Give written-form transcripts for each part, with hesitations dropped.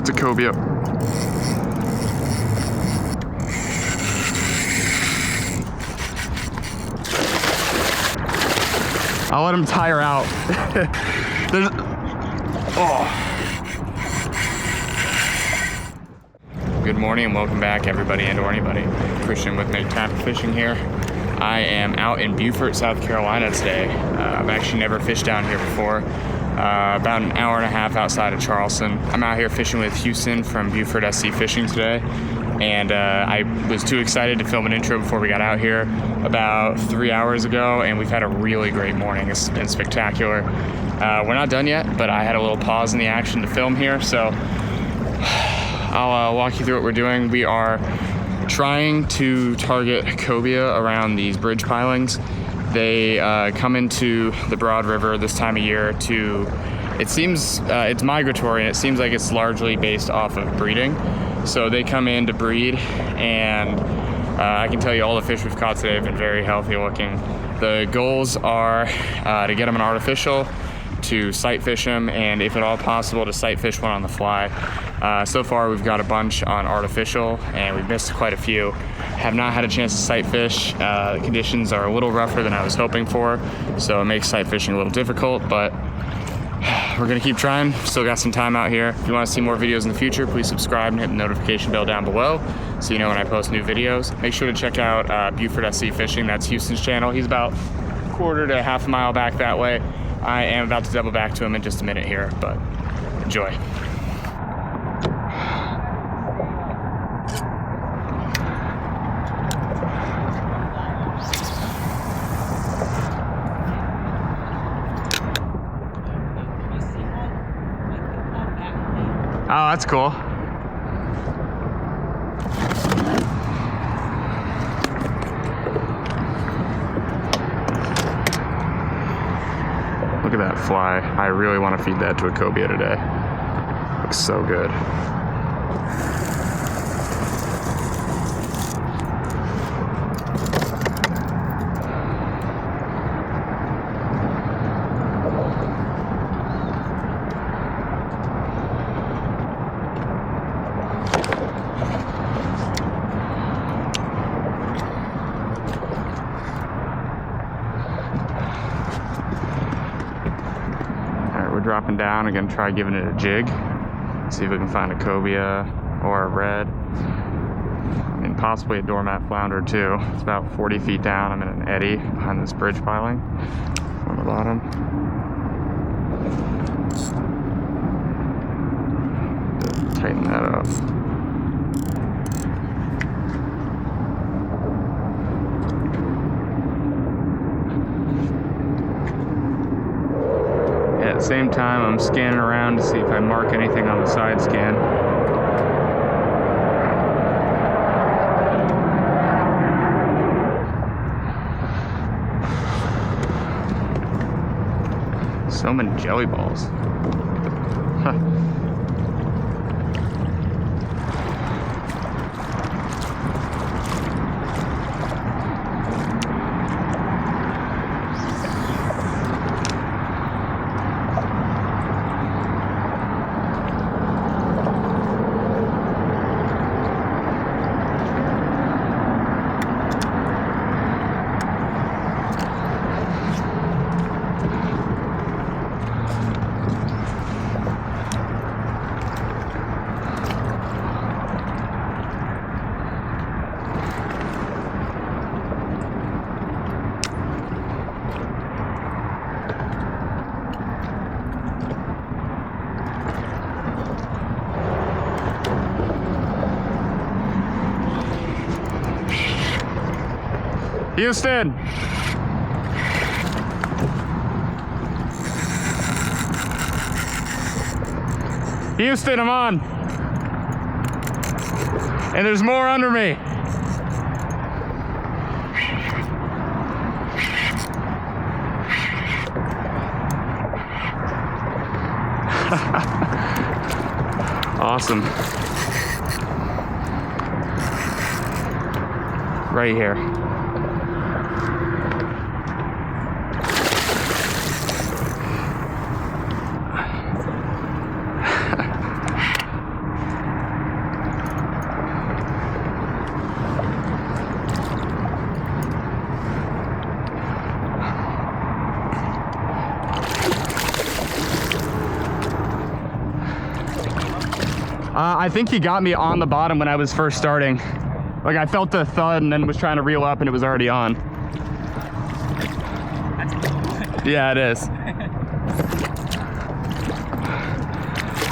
It's a cobia. I'll let him tire out. There's, oh. Good morning and welcome back everybody and or anybody. Christian with Make Time for Fishing here. I am out in Beaufort, South Carolina today. I've actually never fished down here before. About an hour and a half outside of Charleston. I'm out here fishing with Houston from Beaufort SC Fishing today. And I was too excited to film an intro before we got out here about 3 hours ago, and we've had a really great morning. It's been spectacular. We're not done yet, but I had a little pause in the action to film here, so I'll walk you through what we're doing. We are trying to target cobia around these bridge pilings. They come into the Broad River this time of year to, it seems, it's migratory, and it seems like it's largely based off of breeding. So they come in to breed, and I can tell you all the fish we've caught today have been very healthy looking. The goals are to get them an artificial, to sight fish them, and if at all possible to sight fish one on the fly. So far we've got a bunch on artificial and we've missed quite a few. Have not had a chance to sight fish. The conditions are a little rougher than I was hoping for, so it makes sight fishing a little difficult, but we're gonna keep trying. Still got some time out here. If you wanna see more videos in the future, please subscribe and hit the notification bell down below so you know when I post new videos. Make sure to check out Beaufort SC Fishing. That's Houston's channel. He's about a quarter to half a mile back that way. I am about to double back to him in just a minute here, but enjoy. Oh, that's cool. Look at that fly. I really want to feed that to a cobia today. Looks so good. We're dropping down. I'm gonna try giving it a jig. See if we can find a cobia or a red. And possibly a doormat flounder too. It's about 40 feet down. I'm in an eddy behind this bridge piling on the bottom. Tighten that up. At the same time, I'm scanning around to see if I mark anything on the side scan. So many jelly balls. Huh. Houston! Houston, I'm on! And there's more under me! Awesome. Right here. I think he got me on the bottom when I was first starting. Like I felt the thud and then was trying to reel up and it was already on. Yeah, it is.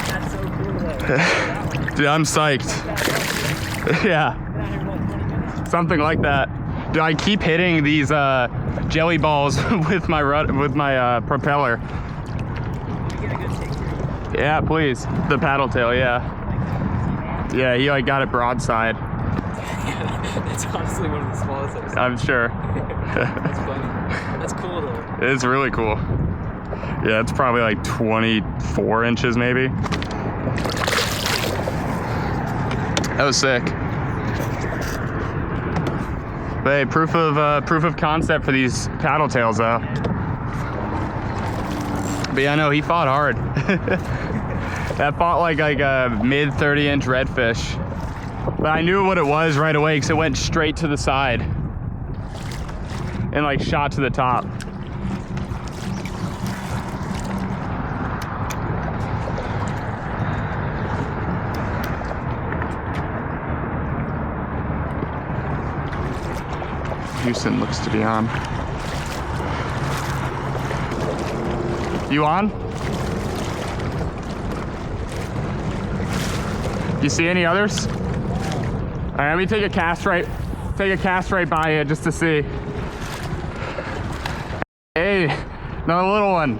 That's so cool though. Dude, I'm psyched. Yeah. Something like that. Dude, I keep hitting these jelly balls with my propeller. Get a good take here. Yeah, please. The paddle tail, yeah. Yeah, he like got it broadside. It's honestly one of the smallest I've seen. I'm sure. That's funny. That's cool though. It's really cool. Yeah, it's probably like 24 inches maybe. That was sick. But hey, proof of concept for these paddle tails though. But yeah, no, he fought hard. That fought like a mid 30-inch redfish. But I knew what it was right away because it went straight to the side and like shot to the top. Houston looks to be on. You on? You see any others? All right, let me take a cast right by you just to see. Hey, another little one.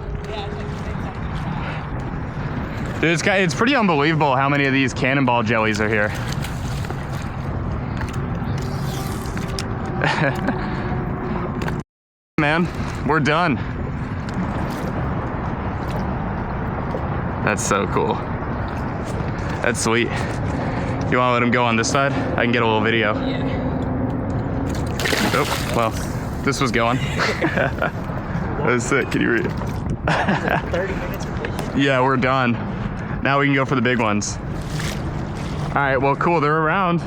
Dude, it's pretty unbelievable how many of these cannonball jellies are here. Man, we're done. That's so cool. That's sweet. You want to let him go on this side? I can get a little video. Yeah. Oh, well, this was going. That was sick. Can you read it? 30 minutes of fishing? Yeah, we're done. Now we can go for the big ones. All right, well, cool. They're around.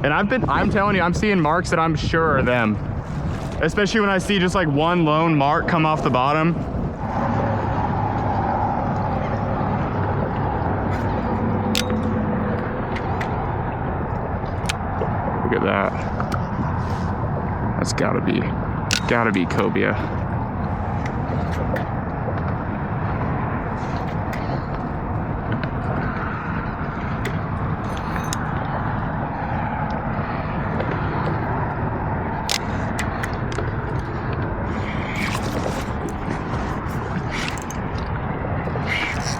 And I'm telling you, I'm seeing marks that I'm sure are them. Especially when I see just like one lone mark come off the bottom. Look at that. That's gotta be Cobia.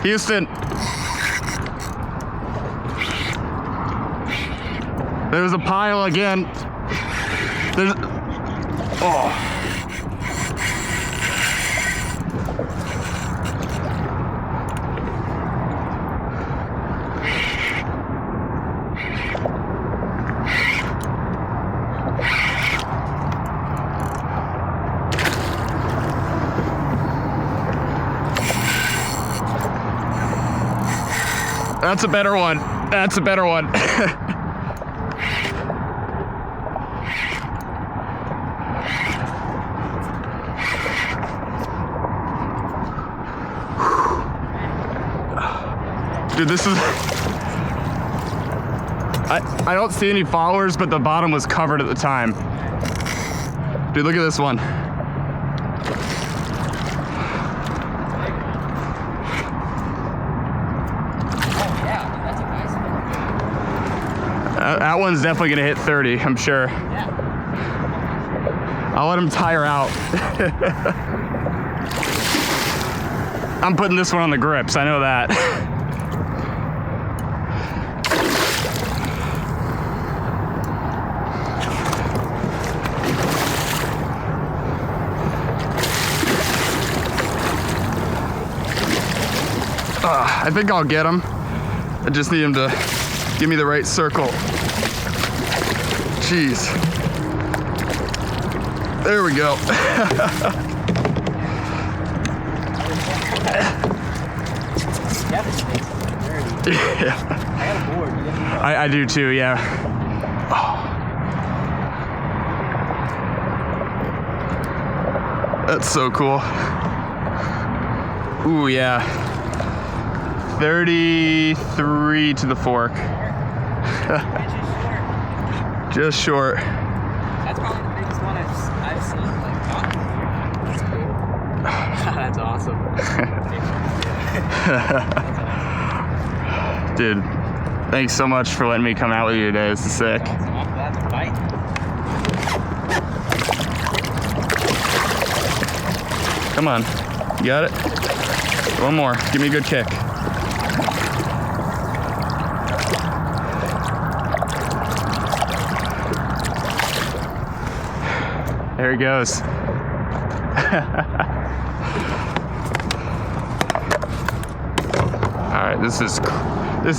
Houston. There's a pile again. Oh. That's a better one. That's a better one. Dude, this is... I don't see any followers, but the bottom was covered at the time. Dude, look at this one. That one's definitely gonna hit 30, I'm sure. Yeah. I'll let him tire out. I'm putting this one on the grips, I know that. I think I'll get him. I just need him to give me the right circle. Jeez. There we go. Yeah. I got a board. I do too, yeah. Oh. That's so cool. Ooh, yeah. 33 to the fork. Just short. That's probably the biggest one I've seen. Like, that's cool. That's awesome. Dude, thanks so much for letting me come out with you today. This is sick. That's a bite. Come on. You got it? One more. Give me a good kick. There he goes. All right, this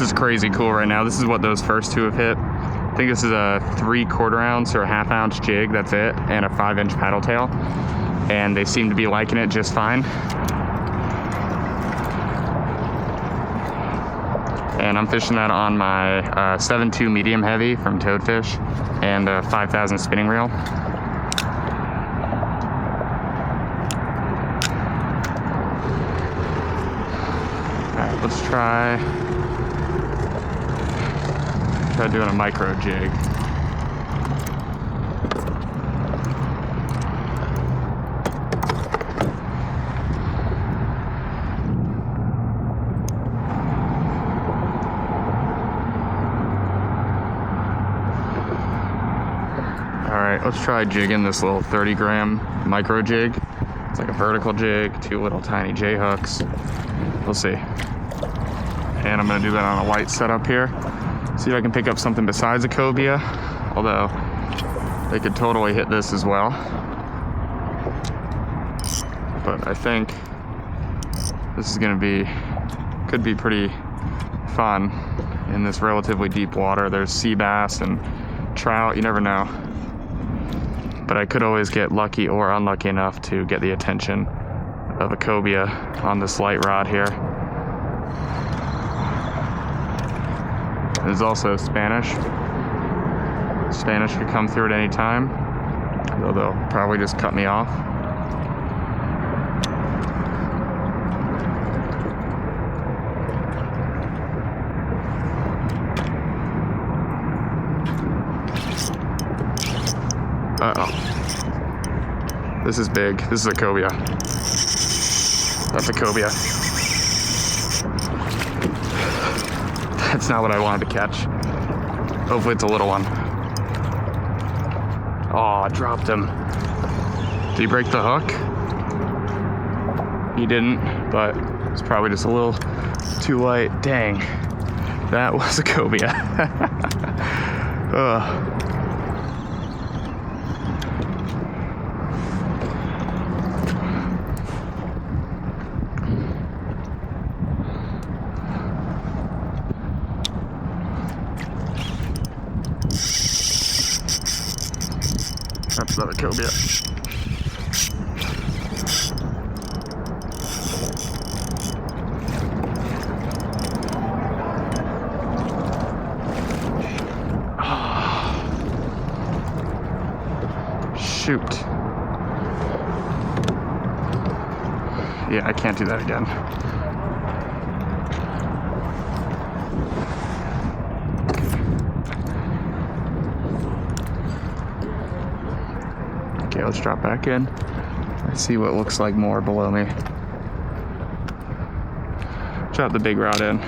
is crazy cool right now. This is what those first two have hit. I think this is a 3/4 ounce or a 1/2 ounce jig, that's it, and a 5-inch paddle tail. And they seem to be liking it just fine. And I'm fishing that on my 7.2 medium heavy from Toadfish and a 5,000 spinning reel. Alright, let's try doing a micro jig. Alright, let's try jigging this little 30-gram micro jig. It's like a vertical jig, 2 little tiny J hooks. We'll see. And I'm going to do that on a light setup here. See if I can pick up something besides a cobia. Although, they could totally hit this as well. But I think this is going to be, could be pretty fun in this relatively deep water. There's sea bass and trout, you never know. But I could always get lucky or unlucky enough to get the attention of a cobia on this light rod here. There's also Spanish. Spanish could come through at any time, though they'll probably just cut me off. Uh-oh. This is big. This is a cobia. That's a cobia. That's not what I wanted to catch. Hopefully it's a little one. Oh, I dropped him. Did he break the hook? He didn't, but it's probably just a little too light. Dang. That was a cobia. Ugh. That's another cobia. Shoot. Yeah, I can't do that again. Okay, let's drop back in. Let's see what looks like more below me. Drop the big rod in.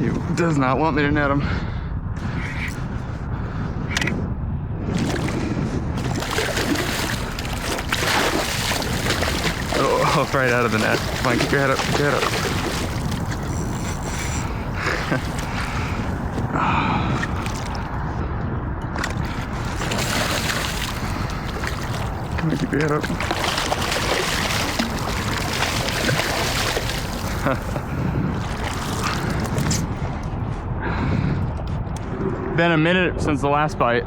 He does not want me to net him. Oh, right out of the net. Come on, keep your head up, keep your head up. Come on, keep your head up. Been a minute since the last bite.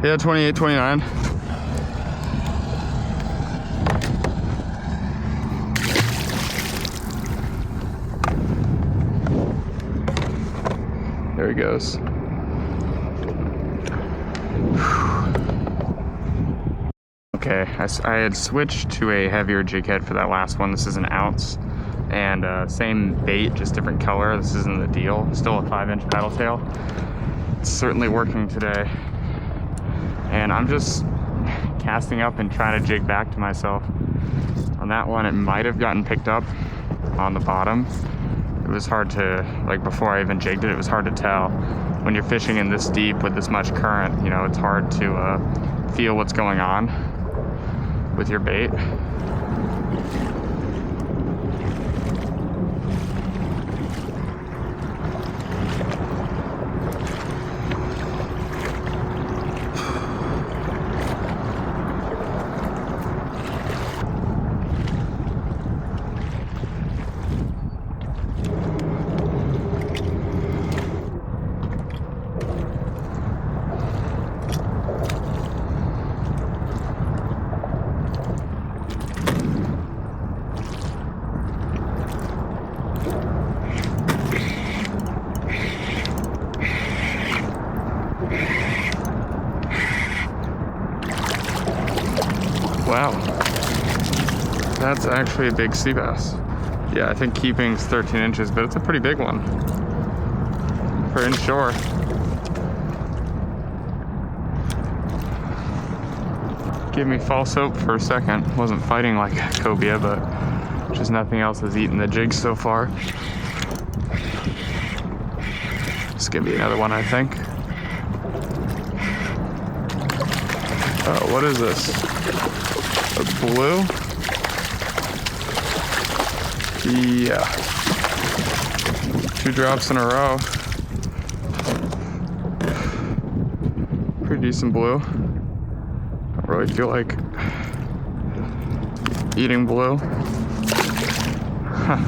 Yeah, 28, 29. There he goes. Okay, I had switched to a heavier jig head for that last one. This is an ounce, and same bait, just different color. This isn't the deal. Still a 5-inch paddle tail. It's certainly working today. And I'm just casting up and trying to jig back to myself. On that one, it might have gotten picked up on the bottom. It was hard to, like before I even jigged it, it was hard to tell. When you're fishing in this deep with this much current, you know, it's hard to feel what's going on with your bait. Wow, that's actually a big sea bass. Yeah, I think keeping's 13 inches, but it's a pretty big one for inshore. Gave me false hope for a second. Wasn't fighting like a cobia, but just nothing else has eaten the jig so far. This is gonna be another one, I think. Oh, what is this? A blue? Yeah. 2 drops in a row. Pretty decent blue. Don't really feel like eating blue. Huh.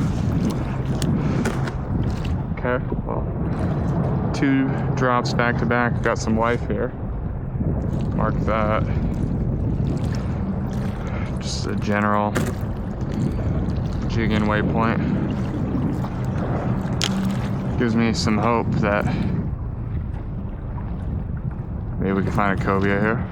Okay, well, 2 drops back to back. Got some life here. Mark that. Just a general jigging waypoint. Gives me some hope that maybe we can find a cobia here.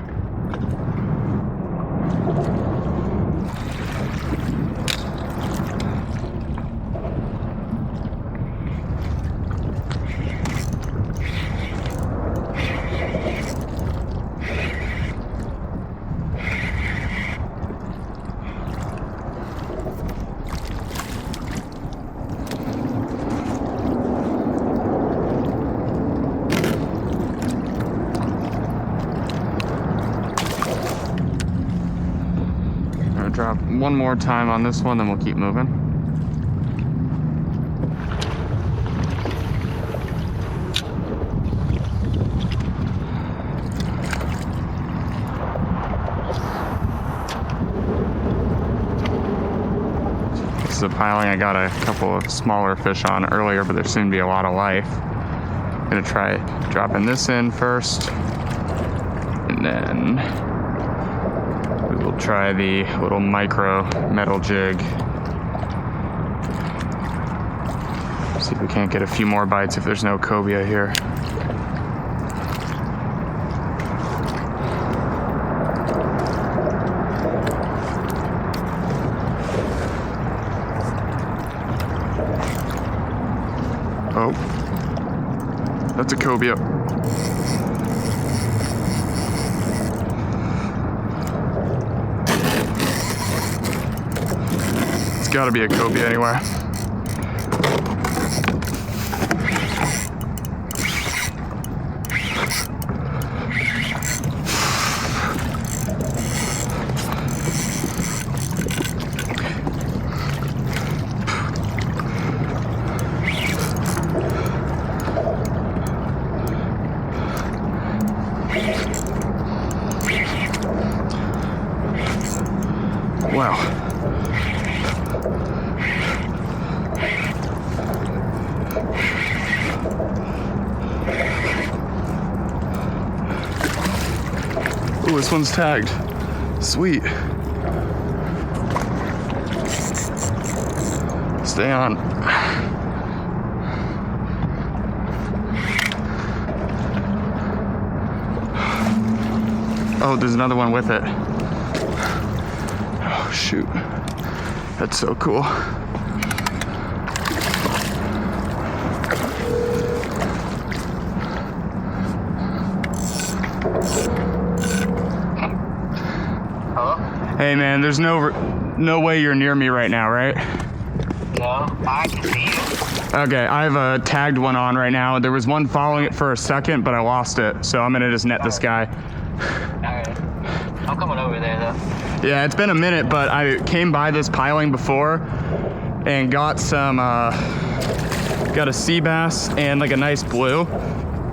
Drop one more time on this one, then we'll keep moving. This is a piling I got a couple of smaller fish on earlier, but there seemed to be a lot of life. I'm gonna try dropping this in first, and then we'll try the little micro metal jig. See if we can't get a few more bites if there's no cobia here. Oh, that's a cobia. It's gotta be a cobia anyway. Wow. Ooh, this one's tagged. Sweet. Stay on. Oh, there's another one with it. Oh, shoot. That's so cool. Hello? Hey, man, there's no way you're near me right now, right? No, I can see you. Okay, I have a tagged one on right now. There was one following it for a second, but I lost it. So I'm gonna just net this guy. Alright. I'm coming over there though. Yeah, it's been a minute, but I came by this piling before and got some, got a sea bass and like a nice blue.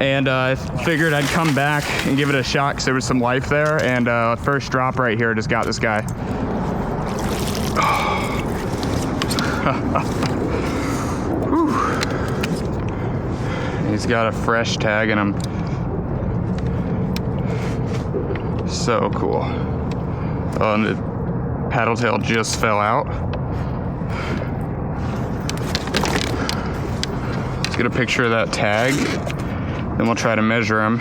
And I figured I'd come back and give it a shot because there was some life there. And first drop right here just got this guy. He's got a fresh tag in him. So cool. Oh, and the paddle tail just fell out. Let's get a picture of that tag. Then we'll try to measure him.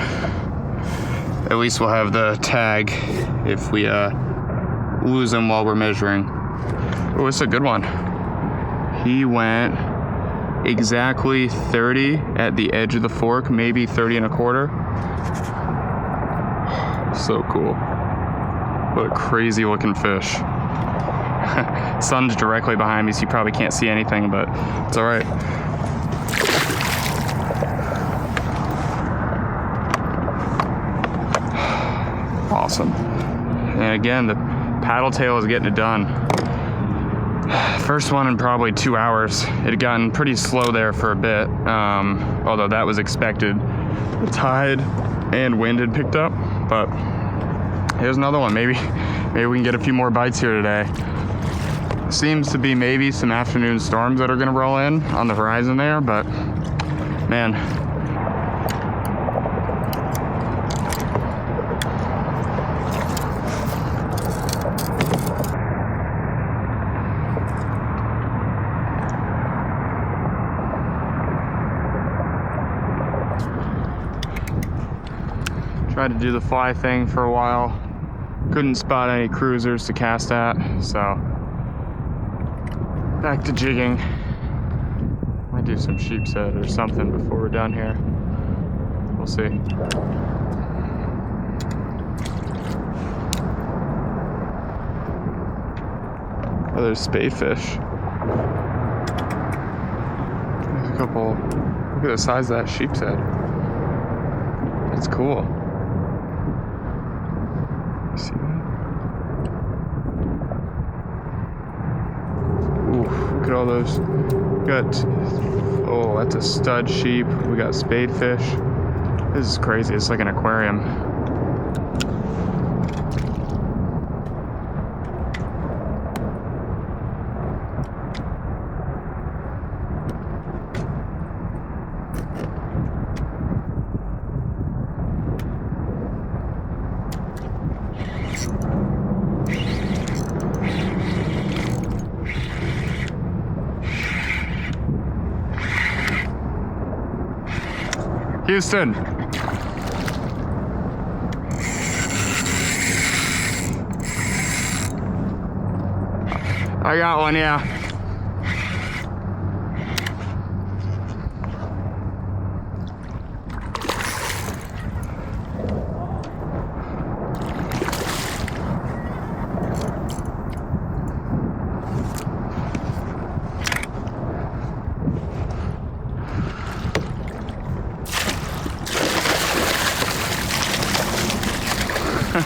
At least we'll have the tag if we lose him while we're measuring. Oh, it's a good one. He went exactly 30 at the edge of the fork, maybe 30 and a quarter. So cool. What a crazy looking fish. Sun's directly behind me, so you probably can't see anything, but it's all right. Awesome. And again, the paddle tail is getting it done. First one in probably 2 hours. It had gotten pretty slow there for a bit, although that was expected. The tide and wind had picked up, but here's another one. Maybe we can get a few more bites here today. Seems to be maybe some afternoon storms that are gonna roll in on the horizon there, but man. Tried to do the fly thing for a while. Couldn't spot any cruisers to cast at, so back to jigging. Might do some sheepshead or something before we're done here. We'll see. Oh, there's spadefish. There's a couple. Look at the size of that sheepshead. That's cool. See that? Ooh, look at all those. We got, oh, that's a stud sheep. We got spadefish. This is crazy. It's like an aquarium. Houston. I got one, yeah. This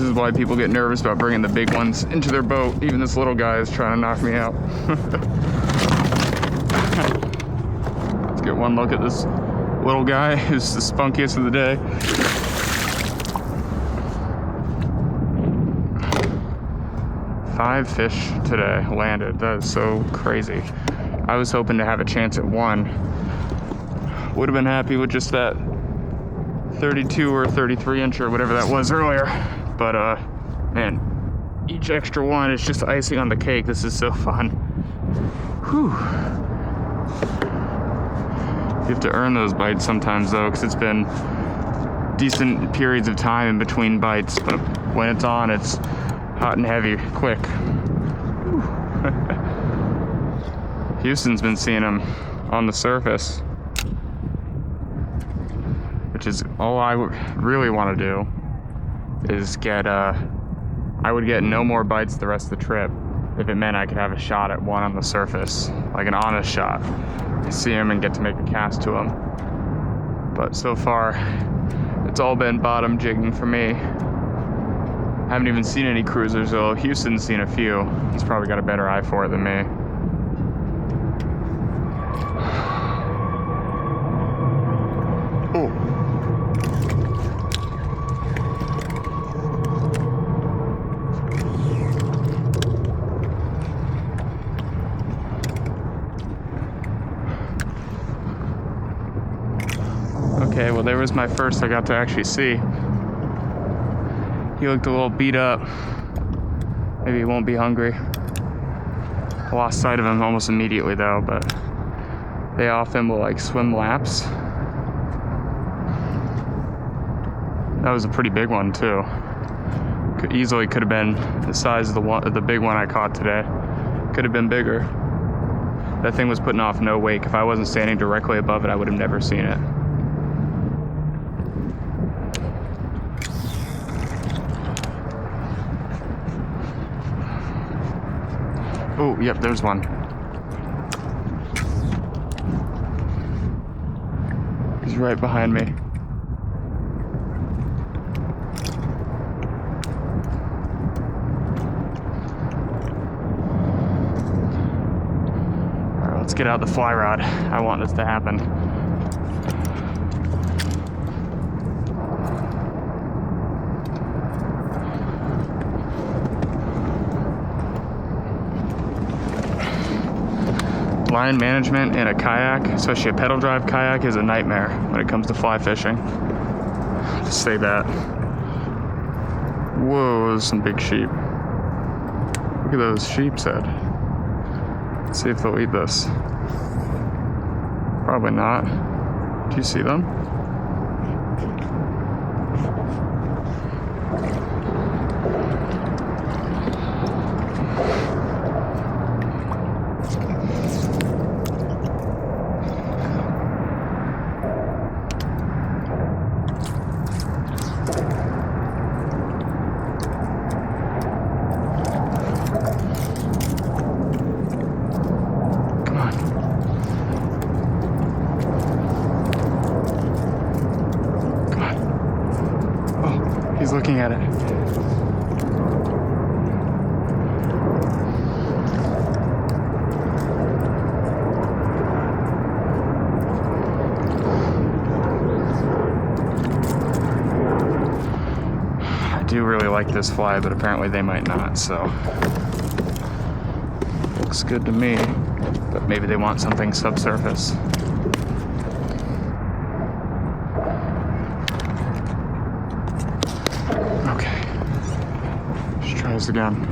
is why people get nervous about bringing the big ones into their boat. Even this little guy is trying to knock me out. Let's get one look at this little guy who's the spunkiest of the day. Five fish today landed. That is so crazy. I was hoping to have a chance at one. Would have been happy with just that 32 or 33 inch or whatever that was earlier. But man, each extra one is just icing on the cake. This is so fun. Whew. You have to earn those bites sometimes though, because it's been decent periods of time in between bites, but when it's on, it's hot and heavy, quick. Houston's been seeing them on the surface, which is all I really want to do, is get, I would get no more bites the rest of the trip if it meant I could have a shot at one on the surface, like an honest shot. See him and get to make a cast to him. But so far, it's all been bottom jigging for me. I haven't even seen any cruisers, though. Houston's seen a few. He's probably got a better eye for it than me. Oh. Okay, well there was my first I got to actually see. He looked a little beat up. Maybe he won't be hungry. I lost sight of him almost immediately though, but they often will like swim laps. That was a pretty big one too. Could have been the size of the big one I caught today. Could have been bigger. That thing was putting off no wake. If I wasn't standing directly above it, I would have never seen it. Oh, yep, there's one. He's right behind me. All right, let's get out the fly rod. I want this to happen. Line management in a kayak, especially a pedal drive kayak, is a nightmare when it comes to fly fishing. Just say that. Whoa, there's some big sheep. Look at those sheep's head. Let's see if they'll eat this. Probably not. Do you see them? He's looking at it. I do really like this fly, but apparently they might not, so looks good to me, but maybe they want something subsurface. Try this again.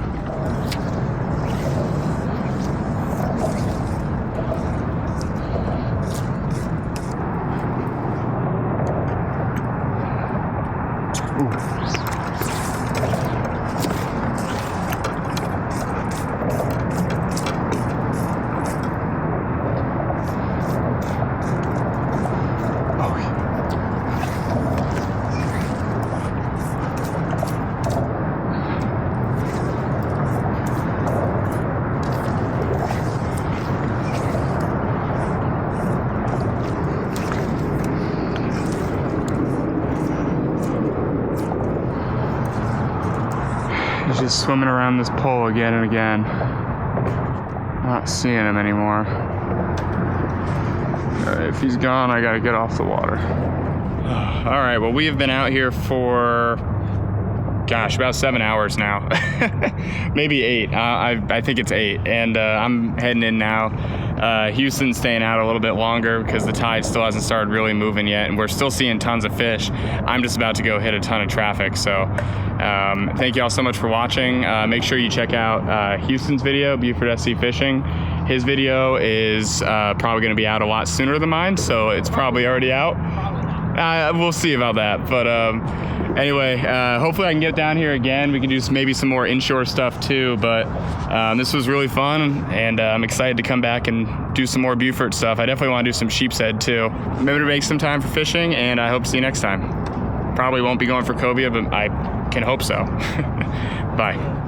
He's just swimming around this pole again and again. Not seeing him anymore. If he's gone, I gotta get off the water. All right, well, we have been out here for, gosh, about 7 hours now. Maybe 8. I think it's 8. And I'm heading in now. Houston's staying out a little bit longer because the tide still hasn't started really moving yet, and we're still seeing tons of fish. I'm just about to go hit a ton of traffic. So thank you all so much for watching. Make sure you check out Houston's video, Beaufort SC Fishing. His video is probably going to be out a lot sooner than mine, so it's probably already out. We'll see about that. But anyway, hopefully I can get down here again. We can do maybe some more inshore stuff too. But this was really fun, and I'm excited to come back and do some more Beaufort stuff. I definitely want to do some sheep's head too. Remember to make some time for fishing, and I hope to see you next time. Probably won't be going for Cobia, but I can hope so. Bye.